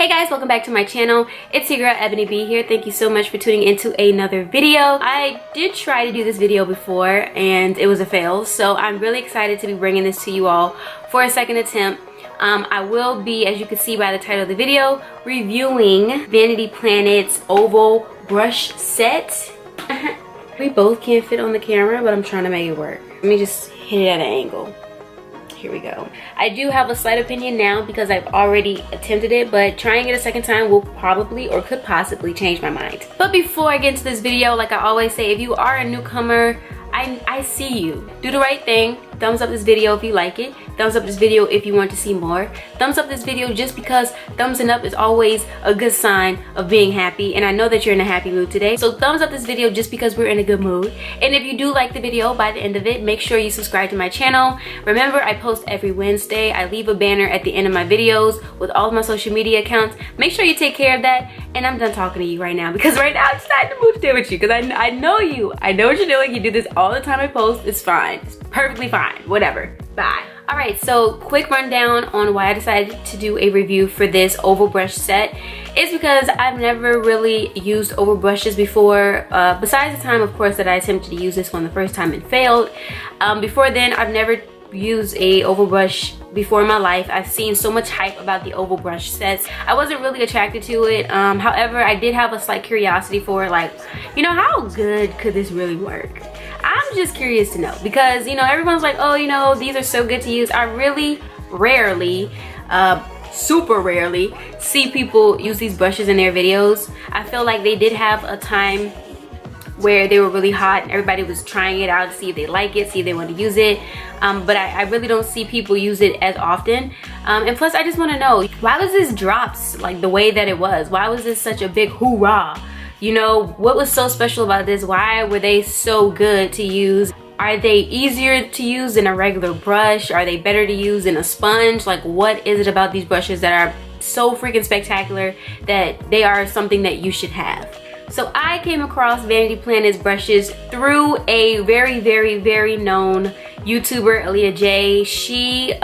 Hey guys, welcome back to my channel. It's your girl IAmEbonyB here. Thank you so much for tuning into another video. I did try to do this video before and it was a fail, so I'm really excited to be bringing this to you all for a second attempt. I will be, as you can see by the title of the video, reviewing Vanity Planet's oval brush set. We both can't fit on the camera, but I'm trying to make it work. Let me just hit it at an angle. Here we go. I do have a slight opinion now because I've already attempted it, but trying it a second time will probably or could possibly change my mind. But before I get into this video, like I always say, if you are a newcomer, I see you. Do the right thing. Thumbs up this video if you like it. Thumbs up this video if you want to see more. Thumbs up this video just because thumbsing up is always a good sign of being happy, and I know that you're in a happy mood today. So thumbs up this video just because we're in a good mood. And if you do like the video, by the end of it, make sure you subscribe to my channel. Remember, I post every Wednesday. I leave a banner at the end of my videos with all of my social media accounts. Make sure you take care of that. And I'm done talking to you right now because right now I'm just not in the mood to deal with you because I know you. I know what you're doing. You do this all the time I post. It's fine. It's perfectly fine. Whatever. Bye. Alright, so quick rundown on why I decided to do a review for this oval brush set is because I've never really used oval brushes before, besides the time of course that I attempted to use this one the first time and failed. Before then, I've never used a oval brush before in my life. I've seen so much hype about the oval brush sets. I wasn't really attracted to it. However, I did have a slight curiosity for it, like, you know, how good could this really work? I'm just curious to know because, you know, everyone's like, oh, you know, these are so good to use. I really rarely, super rarely see people use these brushes in their videos. I feel like they did have a time where they were really hot and everybody was trying it out to see if they like it, see if they want to use it. But I really don't see people use it as often. And plus, I just want to know, why was this drops like the way that it was? Why was this such a big hoorah? You know, what was so special about this? Why were they so good to use? Are they easier to use than a regular brush? Are they better to use than a sponge? Like, what is it about these brushes that are so freaking spectacular that they are something that you should have? So I came across Vanity Planet's brushes through a very known YouTuber, Aaliyah J. She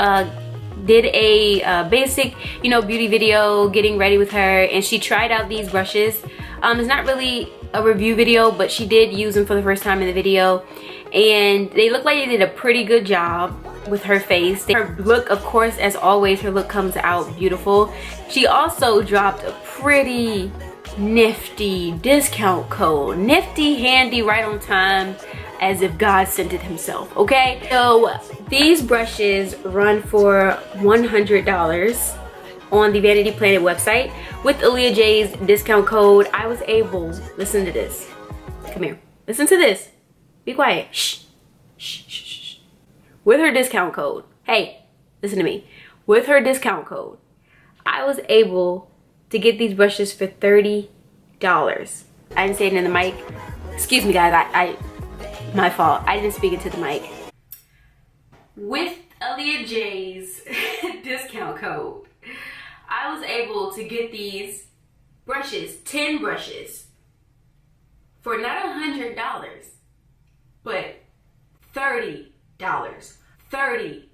did a basic, you know, beauty video getting ready with her, and she tried out these brushes. It's not really a review video, but she did use them for the first time in the video, and they look like they did a pretty good job with her face. Her look, of course, as always, her look comes out beautiful. She also dropped a pretty nifty discount code. Nifty, handy, right on time, as if God sent it himself, okay? So these brushes run for $100 on the Vanity Planet website. With Aaliyah J's discount code, I was able, listen to this. Come here, listen to this. Be quiet. Shh, shh, shh, shh. With her discount code, hey, listen to me. With her discount code, I was able to get these brushes for $30. I didn't say it in the mic. Excuse me guys, my fault. I didn't speak it to the mic. With Aaliyah J's discount code, I was able to get these brushes, 10 brushes, for not $100, but $30. $30.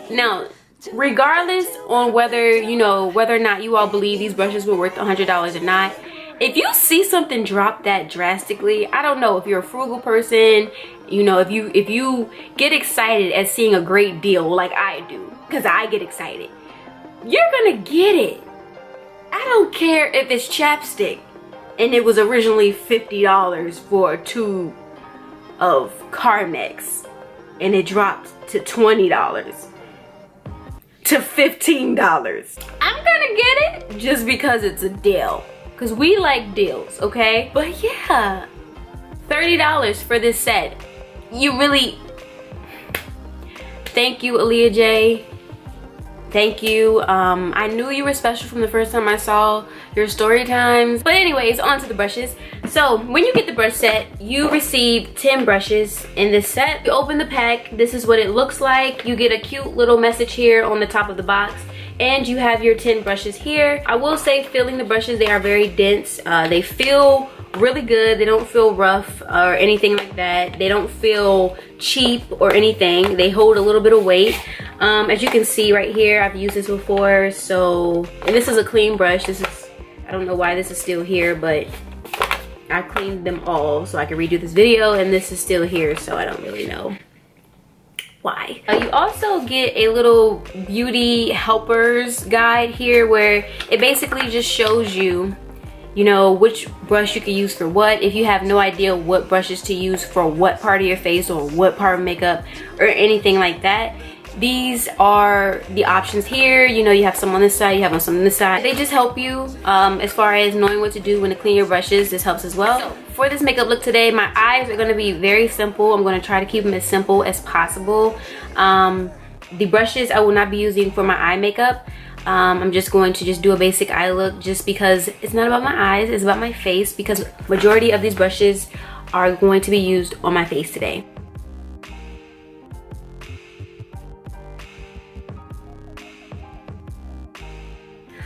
Now, regardless on whether, you know, whether or not you all believe these brushes were worth $100 or not, if you see something drop that drastically, I don't know if you're a frugal person, you know, if you get excited at seeing a great deal like I do, because I get excited, you're gonna get it. I don't care if it's chapstick and it was originally $50 for a tube of Carmex and it dropped to $20 to $15. I'm gonna get it just because it's a deal. Because we like deals, okay? But yeah, $30 for this set. You really, thank you, Aaliyah J. Thank you. I knew you were special from the first time I saw your story times. But anyways, on to the brushes. So when you get the brush set, you receive 10 brushes in this set. You open the pack, this is what it looks like. You get a cute little message here on the top of the box, and you have your 10 brushes here. I will say, feeling the brushes, they are very dense. They feel really good. They don't feel rough or anything like that. They don't feel cheap or anything. They hold a little bit of weight. As you can see right here, I've used this before. So, and this is a clean brush. This is, I don't know why this is still here, but I cleaned them all so I can redo this video, and this is still here, so I don't really know why. You also get a little beauty helpers guide here where it basically just shows you, you know, which brush you can use for what. If you have no idea what brushes to use for what part of your face or what part of makeup or anything like that, these are the options here. You know, you have some on this side, you have some on this side. They just help you as far as knowing what to do when to clean your brushes. This helps as well. So for this makeup look today, my eyes are going to be very simple. I'm going to try to keep them as simple as possible. The brushes I will not be using for my eye makeup. I'm just going to do a basic eye look, just because it's not about my eyes, it's about my face, because majority of these brushes are going to be used on my face today.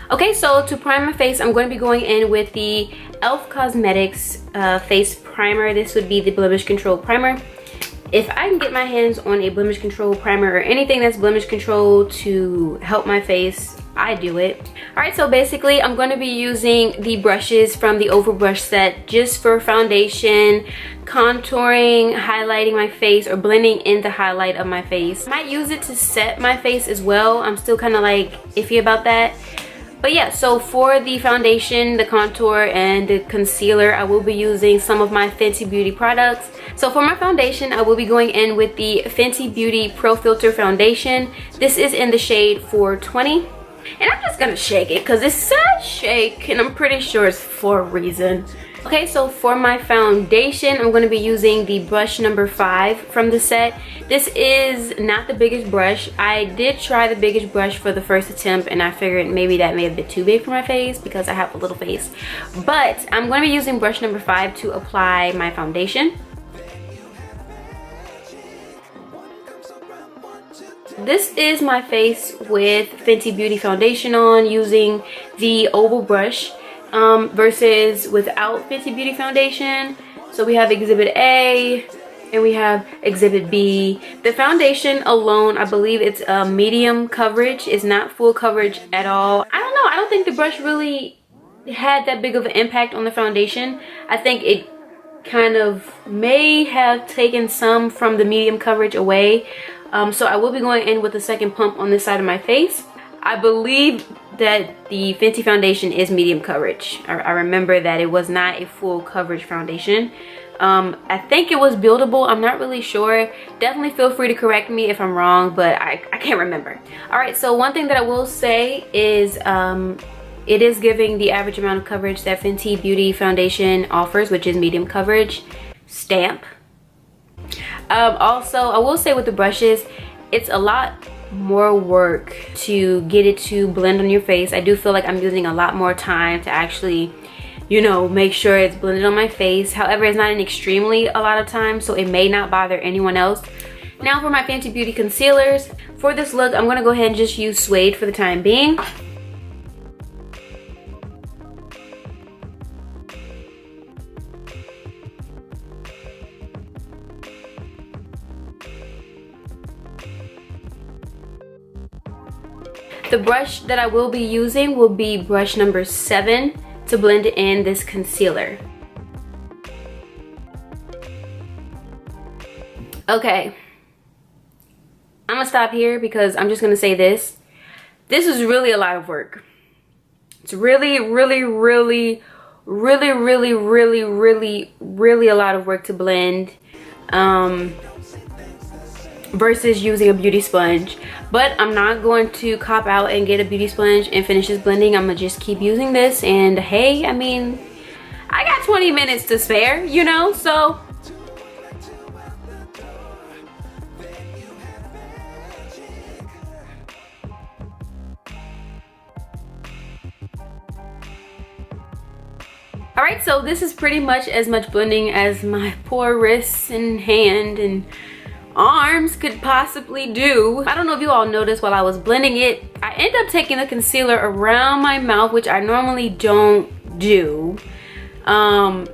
Okay, so to prime my face, I'm going to be going in with the e.l.f. Cosmetics face primer. This would be the blemish control primer. If I can get my hands on a blemish control primer or anything that's blemish control to help my face, I do it. All right, so basically I'm going to be using the brushes from the Overbrush set just for foundation, contouring, highlighting my face, or blending in the highlight of my face. I might use it to set my face as well. I'm still kind of like iffy about that. But yeah, so for the foundation, the contour, and the concealer, I will be using some of my Fenty Beauty products. So for my foundation, I will be going in with the Fenty Beauty ProFilter foundation. This is in the shade 420. And I'm just gonna shake it because it says shake, and I'm pretty sure it's for a reason. Okay, so for my foundation, I'm going to be using the brush number 5 from the set. This is not the biggest brush. I did try the biggest brush for the first attempt, and I figured maybe that may have been too big for my face because I have a little face. But I'm going to be using brush number 5 to apply my foundation. This is my face with Fenty Beauty foundation on, using the oval brush. Versus without Fenty Beauty foundation. So we have Exhibit A and we have Exhibit B. The foundation alone, I believe it's medium coverage. It's not full coverage at all. I don't know. I don't think the brush really had that big of an impact on the foundation. I think it kind of may have taken some from the medium coverage away. So I will be going in with a second pump on this side of my face. I believe that the Fenty foundation is medium coverage. I remember that it was not a full coverage foundation. I think it was buildable. I'm not really sure. Definitely feel free to correct me if I'm wrong, but I can't remember. All right, so one thing that I will say is it is giving the average amount of coverage that Fenty Beauty foundation offers, which is medium coverage. Stamp. Also, I will say with the brushes, it's a lot more work to get it to blend on your face. I do feel like I'm using a lot more time to actually, you know, make sure it's blended on my face. However, it's not an extremely a lot of time, so it may not bother anyone else. Now for my Fenty Beauty concealers. For this look, I'm gonna go ahead and just use Suede for the time being. The brush that I will be using will be brush number 7 to blend in this concealer. Okay, I'm gonna stop here because I'm just gonna say this. This is really a lot of work. It's really a lot of work to blend versus using a beauty sponge. But I'm not going to cop out and get a beauty sponge and finish this blending. I'm gonna just keep using this, and hey, I mean, I got 20 minutes to spare, you know, so. Alright, so this is pretty much as much blending as my poor wrists and hand and arms could possibly do. I don't know if you all noticed while I was blending it, I end up taking the concealer around my mouth, which I normally don't do, around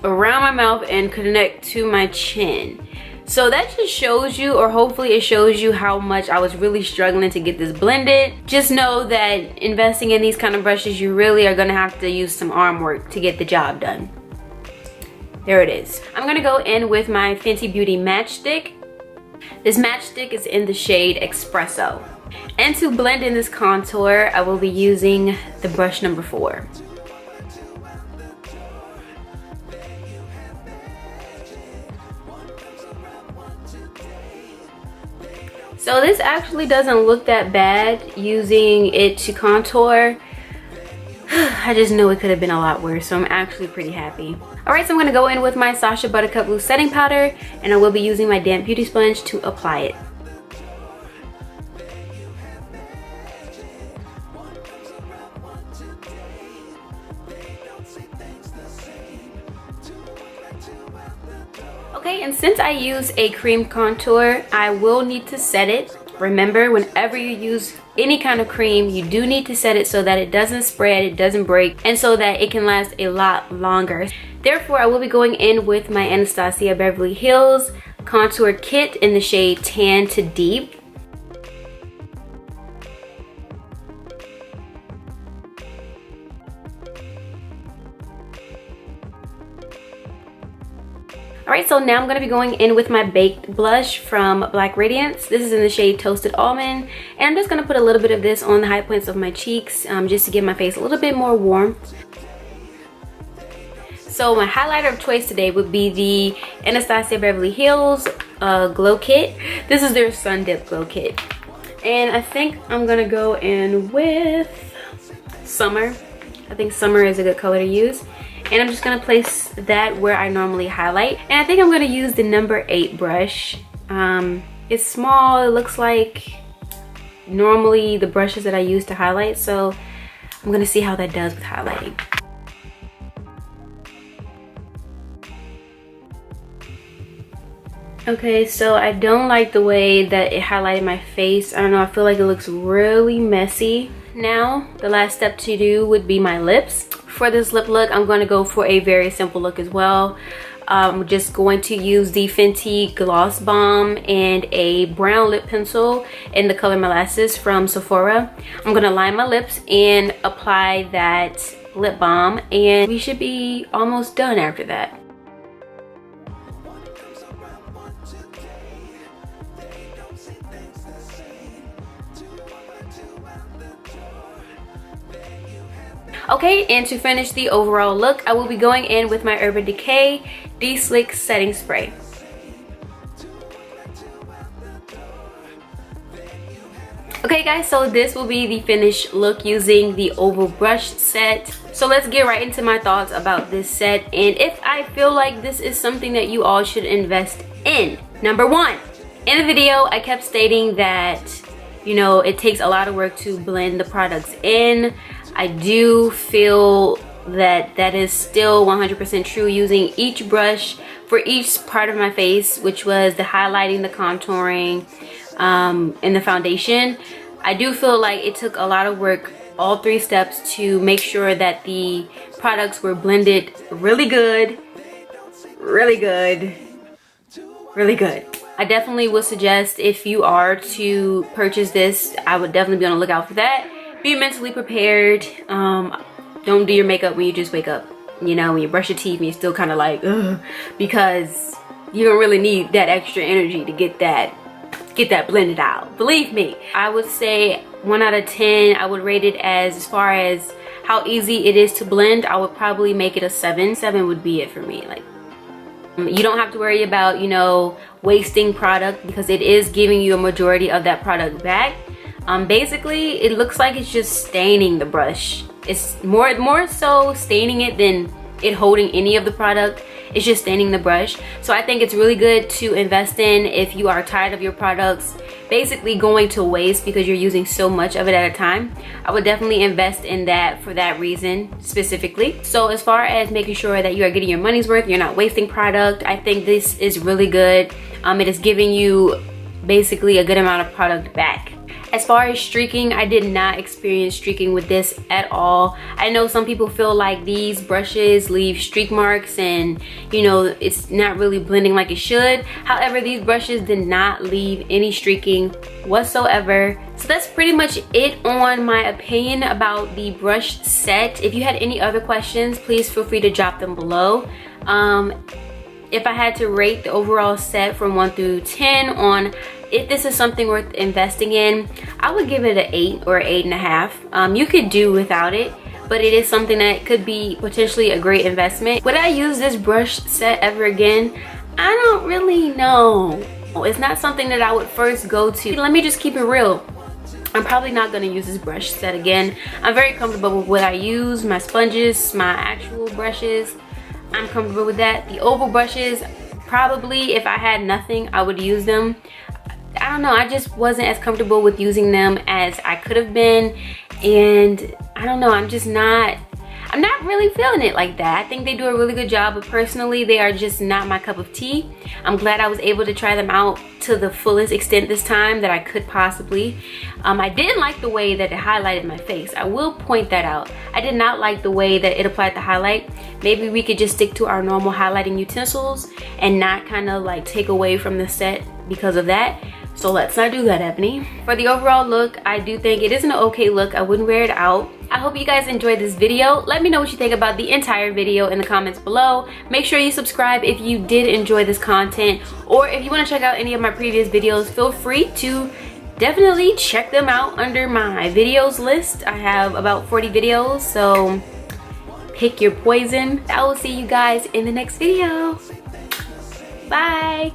my mouth and connect to my chin. So that just shows you, or hopefully it shows you, how much I was really struggling to get this blended. Just know that investing in these kind of brushes, you really are gonna have to use some arm work to get the job done. There it is. I'm gonna go in with my Fenty Beauty matchstick. This matchstick is in the shade Expresso. And to blend in this contour, I will be using the brush number 4. So this actually doesn't look that bad using it to contour. I just know it could have been a lot worse, so I'm actually pretty happy. Alright, so I'm going to go in with my Sacha Buttercup Loose Setting Powder, and I will be using my damp beauty sponge to apply it. Okay, and since I use a cream contour, I will need to set it. Remember, whenever you use any kind of cream, you do need to set it so that it doesn't spread, it doesn't break, and so that it can last a lot longer. Therefore, I will be going in with my Anastasia Beverly Hills Contour Kit in the shade Tan to Deep. Alright, so now I'm going to be going in with my baked blush from Black Radiance. This is in the shade Toasted Almond. And I'm just going to put a little bit of this on the high points of my cheeks just to give my face a little bit more warmth. So my highlighter of choice today would be the Anastasia Beverly Hills Glow Kit. This is their Sun Dip Glow Kit. And I think I'm going to go in with Summer. I think Summer is a good color to use. And I'm just going to place that where I normally highlight. And I think I'm going to use the number 8 brush. It's small. It looks like normally the brushes that I use to highlight. So I'm going to see how that does with highlighting. Okay, so I don't like the way that it highlighted my face. I don't know. I feel like it looks really messy. Now, the last step to do would be my lips. For this lip look, I'm going to go for a very simple look as well. I'm just going to use the Fenty Gloss Bomb and a brown lip pencil in the color Molasses from Sephora. I'm going to line my lips and apply that lip balm, and we should be almost done after that. Okay, and to finish the overall look, I will be going in with my Urban Decay De-Slick Setting Spray. Okay guys, so this will be the finished look using the oval brush set. So let's get right into my thoughts about this set and if I feel like this is something that you all should invest in. Number 1, in the video I kept stating that, you know, it takes a lot of work to blend the products in. I do feel that that is still 100% true using each brush for each part of my face, which was the highlighting, the contouring, and the foundation. I do feel like it took a lot of work, all 3 steps, to make sure that the products were blended really good, really good, really good. I definitely would suggest, if you are to purchase this, I would definitely be on the lookout for that. Be mentally prepared. Don't do your makeup when you just wake up. You know, when you brush your teeth and you're still kind of like, ugh, because you don't really need that extra energy to get that blended out. Believe me. I would say 1 out of 10. I would rate it as far as how easy it is to blend. I would probably make it a 7. 7 would be it for me. Like, you don't have to worry about, you know, wasting product because it is giving you a majority of that product back. Basically, it looks like it's just staining the brush. It's more so staining it than it holding any of the product. It's just staining the brush. So I think it's really good to invest in if you are tired of your products basically going to waste because you're using so much of it at a time. I would definitely invest in that for that reason specifically. So as far as making sure that you are getting your money's worth, you're not wasting product, I think this is really good. It is giving you basically a good amount of product back. As far as streaking, I did not experience streaking with this at all. I know some people feel like these brushes leave streak marks and, you know, it's not really blending like it should. However, these brushes did not leave any streaking whatsoever. So that's pretty much it on my opinion about the brush set. If you had any other questions, please feel free to drop them below. If I had to rate the overall set from 1 through 10 on if this is something worth investing in, I would give it an 8 or 8.5. You could do without it, but it is something that could be potentially a great investment. Would I use this brush set ever again? I don't really know. It's not something that I would first go to. Let me just keep it real. I'm probably not going to use this brush set again. I'm very comfortable with what I use, my sponges, my actual brushes. I'm comfortable with that. The oval brushes, probably if I had nothing, I would use them. I don't know, I just wasn't as comfortable with using them as I could have been, and I don't know, I'm not really feeling it like that. I think they do a really good job, but personally they are just not my cup of tea. I'm glad I was able to try them out to the fullest extent this time that I could possibly. I didn't like the way that it highlighted my face. I will point that out. I did not like the way that it applied the highlight. Maybe we could just stick to our normal highlighting utensils and not kind of like take away from the set because of that. So let's not do that, Ebony. For the overall look, I do think it is an okay look. I wouldn't wear it out. I hope you guys enjoyed this video. Let me know what you think about the entire video in the comments below. Make sure you subscribe if you did enjoy this content, or if you want to check out any of my previous videos, feel free to definitely check them out under my videos list. I have about 40 videos, so pick your poison. I will see you guys in the next video. Bye.